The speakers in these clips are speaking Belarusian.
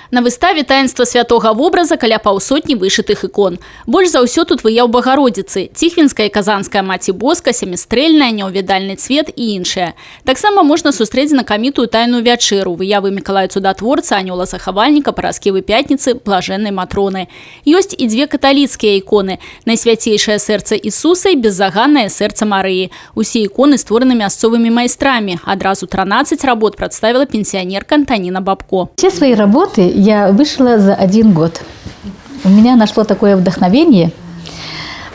На выставе «Таинство святого образа» каля паўсотні вышытых ікон. Больш за ўсё тут выяў Багародзіцы, Ціхвінская і Казанская маці Боска, Сямістрэльная, Няўвідальны цвет і іншыя. Таксама можна сустрэць знакамітую тайную вячэру, выявы Мікалая Цудатворца, Анёла Захавальніка, Параскевы Пятніцы, Блажэннай Матроны. Ёсць і дзве каталіцкія іконы: Найсвяцейшае сэрца Ісуса і Беззаганнае сэрца Марыі. Усе іконы створаны мясцовымі майстрамі. Адразу 13 работ прадставіла пенсіянерка Антаніна Бабко. Все свои работы я вышла за 1 год. У меня нашло такое вдохновение,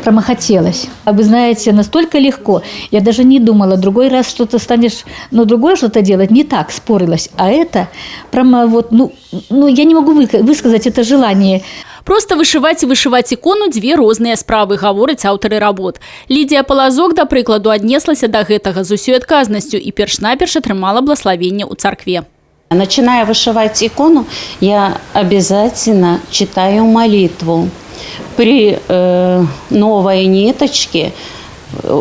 прямо хотелось. А вы знаете, настолько легко. Я даже не думала, другой раз что-то станешь, другое что-то делать, не так спорилась. А это прямо вот, я не могу высказать это желание. Просто вышиваць і вышываць ікону – дзве розныя справы, гавораць аўтары работ. Лідія Палазок, да прыкладу, аднеслася да гэтага з усёй адказнасцю і перш-наперш атрымала благословение у царкве. Начиная вышивать икону, я обязательно читаю молитву. При новой ниточке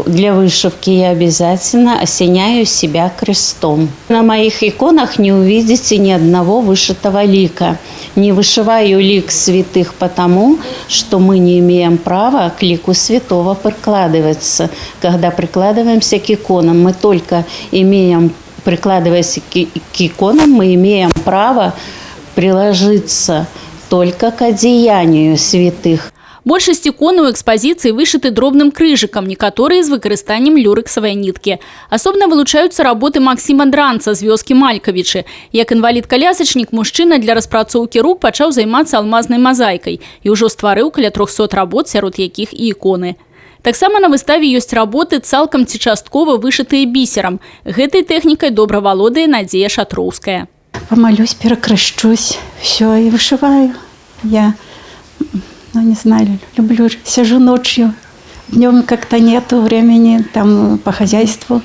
для вышивки я обязательно осеняю себя крестом. На моих иконах не увидите ни одного вышитого лика. Не вышиваю лик святых потому, что мы не имеем права к лику святого прикладываться. Когда прикладываемся к иконам, мы только имеем, прикладываясь к иконам, мы имеем право приложиться только к одеянию святых. Большасць ікон у экспазіцыі вышыты дробным крыжыкам, некаторыя з выкарыстаннем люрексавай ніткі. Асобна вылучаюцца работы Максіма Дранца з вёскі Малькавічы. Як інвалід-калясачнік, мужчына для распрацоўкі рук пачаў займацца алмазнай мазаікай і ўжо стварыў каля 300 работ, сярод якіх і іконы. Таксама на выставе ёсць работы цалкам ці часткова вышытыя бісерам. Гэтай тэхнікай добра валодае Надзея Шатроўская. Помолюсь, перекрещусь, все, и вышиваю. Я, не знаю, люблю, сижу ночью, днем как-то нету времени там по хозяйству,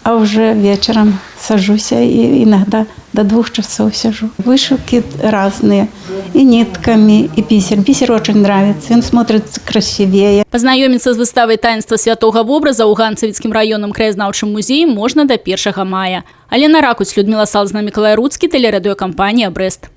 а уже вечером сажусь и иногда до 2 часов сижу. Вышивки разные, и нитками, и бисер. Бисер очень нравится, он смотрится красивее. Пазнаёміцца з выставай «Таинство святого образа» ў Ганцавіцкім раённым краязнаўчым музеі можна до 1 мая. Алена Ракуць, Людмила Салзна, Миколай Руцкі, телерадиокомпания «Брест».